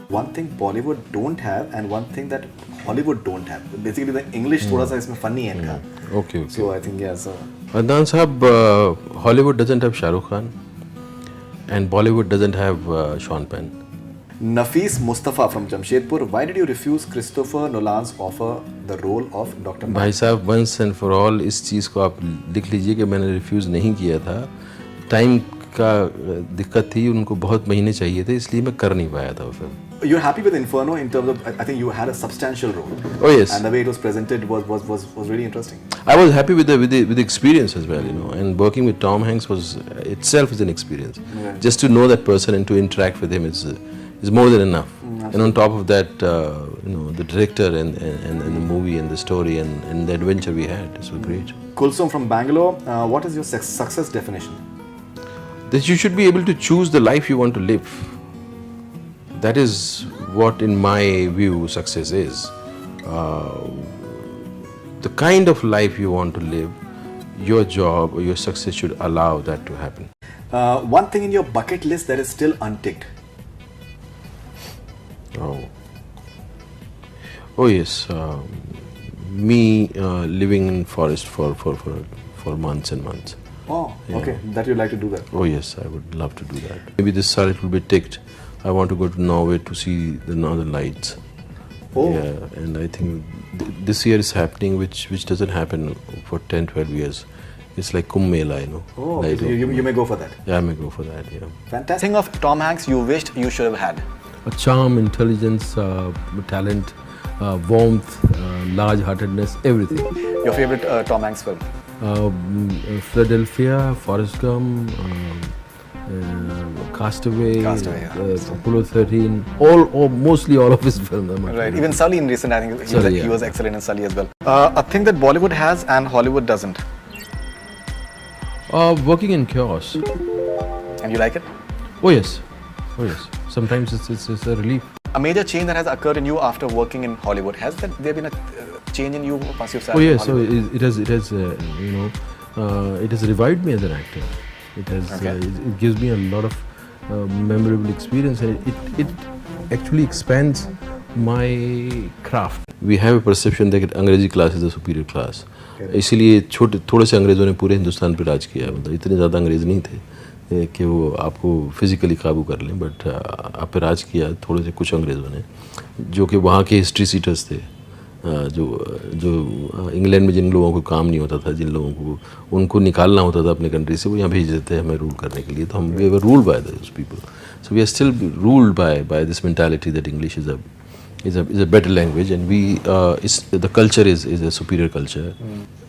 One thing Bollywood don't have and one thing that Hollywood don't have. Basically, the English थोड़ा सा इसमें funny है इनका. Okay. So I think yeah. So Adnan Sahab, Hollywood doesn't have Shah Rukh Khan and Bollywood doesn't have Sean Penn. Nafis Mustafa from Jamshedpur, why did you refuse Christopher Nolan's offer the role of Dr. भाई साहब once and for all इस चीज़ को आप लिख लीजिए कि मैंने refuse नहीं किया था. टाइम का दिक्कत थी, उनको बहुत महीने चाहिए थे, इसलिए मैं कर नहीं पाया था वो film. You're happy with Inferno in terms of, I think you had a substantial role. Oh yes. And the way it was presented was really interesting. I was happy with the experience as well, you know, and working with Tom Hanks was itself is an experience. Right. Just to know that person and to interact with him is more than enough. And on top of that, you know, the director and the movie and the story and the adventure we had, it was great. Kulsum from Bangalore, what is your success definition? That you should be able to choose the life you want to live. That is what, in my view, success is. The kind of life you want to live, your job or your success should allow that to happen. One thing in your bucket list that is still unticked. Oh yes, me living in forest for months and months. Oh, Yeah. okay. That you'd like to do that. Oh yes, I would love to do that. Maybe this year it will be ticked. I want to go to Norway to see the Northern Lights. Oh. Yeah, and I think this year is happening, which doesn't happen for 10, 12 years. It's like Kumbh Mela, you know. Oh, okay. Light So of you Kumbh. may go for that. Yeah, I may go for that, yeah. Fantastic. Thing of Tom Hanks you wished you should have had. A charm, intelligence, talent, warmth, large-heartedness, everything. Your favorite Tom Hanks film? Philadelphia, Forrest Gump, Castaway, Apollo 13, mostly all of his films. Right. Even Sully in recent, I think he was excellent in Sully as well. A thing that Bollywood has and Hollywood doesn't. Working in chaos. And you like it? Oh yes. Sometimes it's a relief. A major change that has occurred in you after working in Hollywood, has there been a change in you once you've started? Oh yes, so Hollywood? it has you know, it has revived me as an actor. It has it gives me a lot of memorable experience, and it actually expands my craft. We have a perception that अंग्रेजी class is a superior class. इसीलिए थोड़े से अंग्रेज़ों ने पूरे हिंदुस्तान पे राज किया. मतलब इतने ज़्यादा अंग्रेज़ नहीं थे कि वो आपको फिजिकली काबू कर लें, बट आप पे राज किया थोड़े से कुछ अंग्रेज़ों ने, जो कि वहाँ के हिस्ट्री सीटर्स थे, जो इंग्लैंड में जिन लोगों को काम नहीं होता था, जिन लोगों को उनको निकालना होता था अपने कंट्री से, वो यहाँ भेज देते हैं हमें रूल करने के लिए. तो हम we were ruled by those people. So we are still ruled by this mentality that English is a better language, and the culture is a superior culture,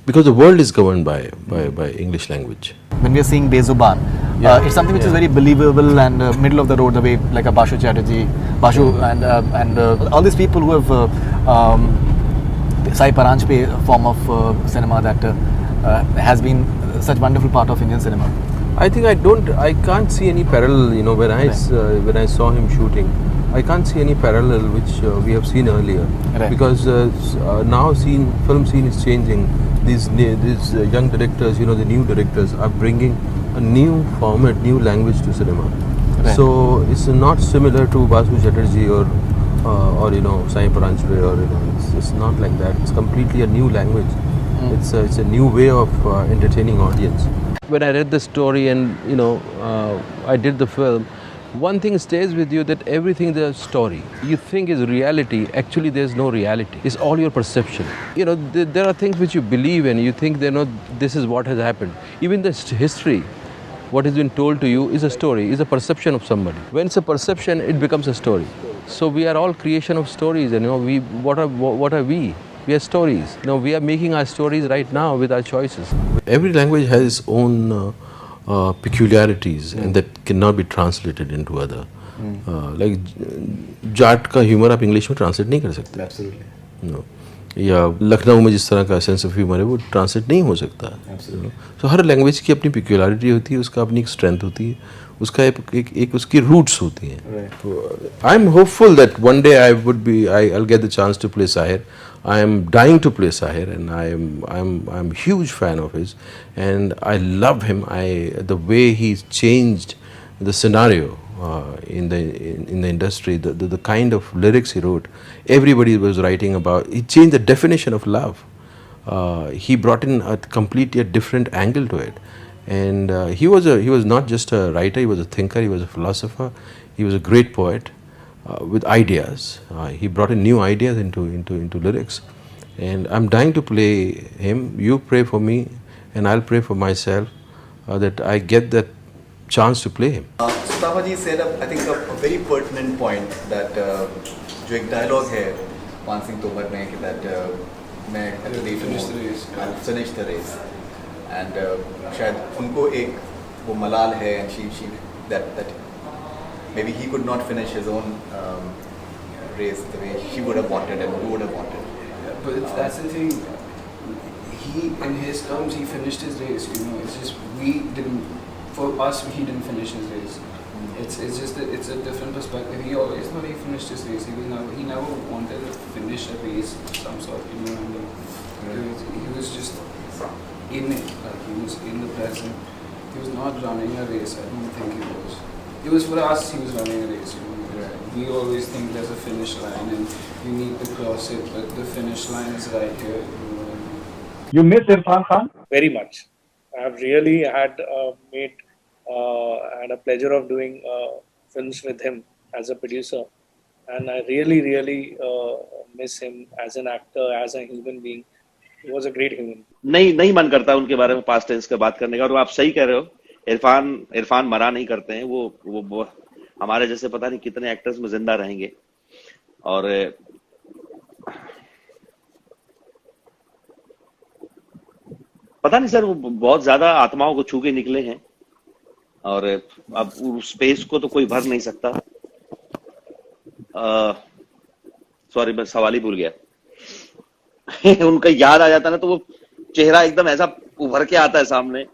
because the world is governed by English language. When we are seeing Bezuban, it's something which is very believable and middle of the road, the way like a Bashu Chatterjee, and all these people who have Sai Paranjpe form of cinema that has been such wonderful part of Indian cinema. I think I can't see any parallel. You know, when I saw him shooting, I can't see any parallel which we have seen earlier, because now film scene is changing. These young directors, you know, the new directors are bringing a new format, new language to cinema. So it's not similar to Basu Chatterjee or you know, Sai Paranjpe, or you know, it's not like that. It's completely a new language. It's a new way of entertaining audience. When I read the story and you know I did the film, one thing stays with you, that everything is a story. You think is reality, actually there's no reality. It's all your perception. You know, there are things which you believe in, you think this is what has happened. Even the history, what has been told to you is a story, is a perception of somebody. When it's a perception, it becomes a story. So we are all creation of stories, and you know, what are we? We are stories. You know, we are making our stories right now with our choices. Every language has its own peculiarities, and that cannot be translated into other. Like Jat का humor आप English में translate नहीं कर सकते. Absolutely. No. या लखनऊ में जिस तरह का सेंस ऑफ ह्यूमर है वो ट्रांसलेट नहीं हो सकता. तो हर लैंग्वेज की अपनी peculiarity होती है, उसका अपनी एक स्ट्रेंथ होती है, उसका एक उसकी रूट्स होती हैं. I am hopeful that one day I'll get the chance to play Shahryar. I am dying to play Shahryar, and I'm huge fan of his, and I love him. The way he's changed the scenario in the industry. The kind of lyrics he wrote, everybody was writing about. He changed the definition of love. He brought in a completely different angle to it, and he was not just a writer. He was a thinker. He was a philosopher. He was a great poet with ideas. He brought in new ideas into lyrics, and I'm dying to play him. You pray for me, and I'll pray for myself that I get that chance to play him. Ji said, I think, a very pertinent point that जो एक dialogue है मान सिंह तोमर में that मैं I'll finish the race, and शायद उनको एक वो मलाल है, and she that maybe he could not finish his own race the way she would have wanted and who would have wanted. Yeah, but that's the thing. He, in his terms, he finished his race. You know, it's just we didn't. For us, he didn't finish his race. It's just it's a different perspective. He always thought he finished his race. He never wanted to finish a race of some sort. You know what I mean? Right. He was just in it. Like he was in the present. He was not running a race. I don't think he was. It was for us. He was running a race. You know? Right. We always think there's a finish line and you need to cross it, but the finish line is right here. You know what I mean? You miss Irrfan Khan? Very much. I've really had a pleasure of doing films with him as a producer, and I really miss him as an actor, as a human being. He was a great human. नहीं मन करता उनके बारे में past tense का बात करने का, और आप सही कह रहे हो. इरफान मरा नहीं करते हैं. वो हमारे जैसे पता नहीं कितने एक्टर्स में जिंदा रहेंगे, और पता नहीं सर, वो बहुत ज्यादा आत्माओं को छू के निकले हैं, और अब उस स्पेस को तो कोई भर नहीं सकता. सॉरी, मैं सवाल ही भूल गया. उनका याद आ जाता ना तो वो चेहरा एकदम ऐसा उभर के आता है सामने.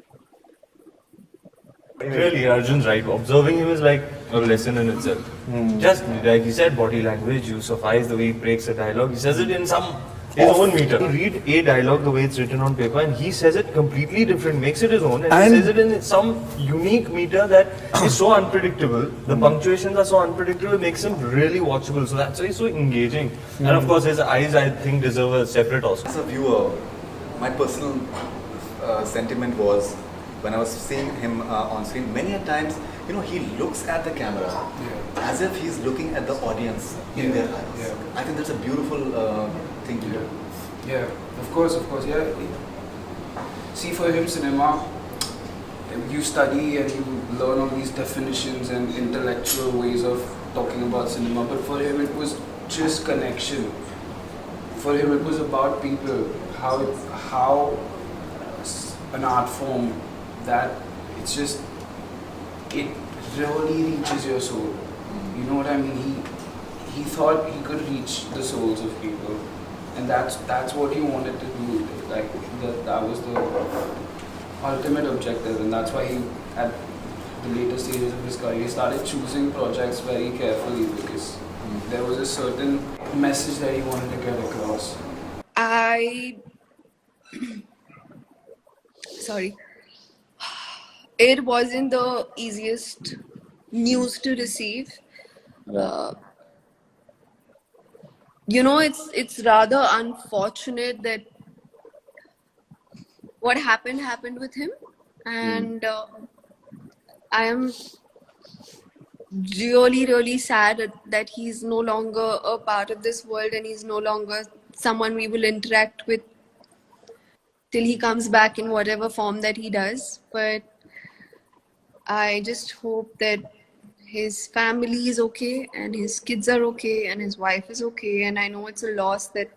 Really, Arjun's right. Observing him is like a lesson in itself. Just like he said, body language, use of eyes, the way he breaks a dialogue. He says it in his own meter. You read a dialogue the way it's written on paper, and he says it completely different, makes it his own, and he says it in some unique meter that is so unpredictable. The punctuations are so unpredictable, it makes him really watchable. So that's why he's so engaging. And of course, his eyes, I think, deserve a separate Oscar. As a viewer, my personal sentiment was, when I was seeing him on screen, many a times, you know, he looks at the camera as if he's looking at the audience in their eyes. Yeah. I think that's a beautiful thing to do. Yeah, of course, yeah. See, for him, cinema, you study and you learn all these definitions and intellectual ways of talking about cinema, but for him it was just connection. For him it was about people, how an art form that it's just, it really reaches your soul. You know what I mean? He thought he could reach the souls of people, and that's what he wanted to do. Like that was the ultimate objective, and that's why he, at the later stages of his career, he started choosing projects very carefully, because there was a certain message that he wanted to get across. Sorry. It wasn't the easiest news to receive. You know, it's rather unfortunate that what happened with him, and I am really sad that he's no longer a part of this world, and he's no longer someone we will interact with till he comes back in whatever form that he does. But I just hope that his family is okay, and his kids are okay, and his wife is okay. And I know it's a loss that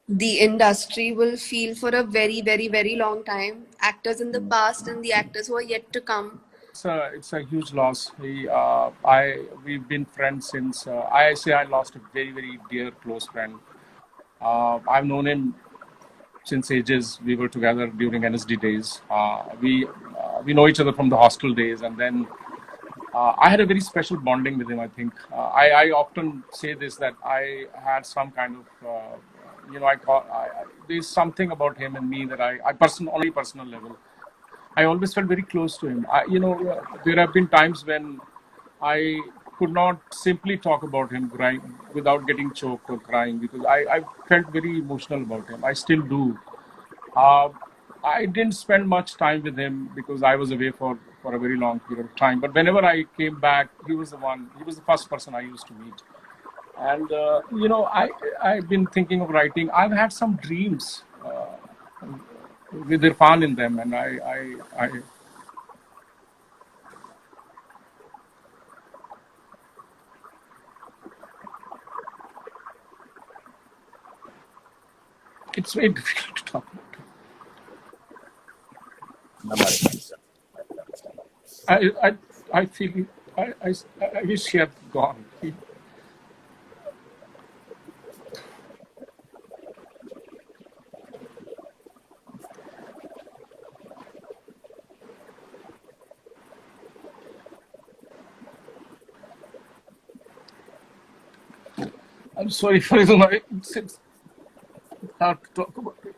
the industry will feel for a very long time. Actors in the past and the actors who are yet to come. It's a huge loss. We've been friends since, I lost a very dear close friend. I've known him since ages. We were together during NSD days. We know each other from the hostel days, and then I had a very special bonding with him, I think. I often say this, that I had some kind of, there's something about him and me that on a personal level, I always felt very close to him. There have been times when I could not simply talk about him crying without getting choked or crying, because I felt very emotional about him. I still do. Uh, I didn't spend much time with him because I was away for a very long period of time. But whenever I came back, he was the first person I used to meet. And, I've been thinking of writing. I've had some dreams with Irfan in them, and it's very difficult to talk about. I feel I wish he had gone. I'm sorry, Faridoon. It's hard to talk about it.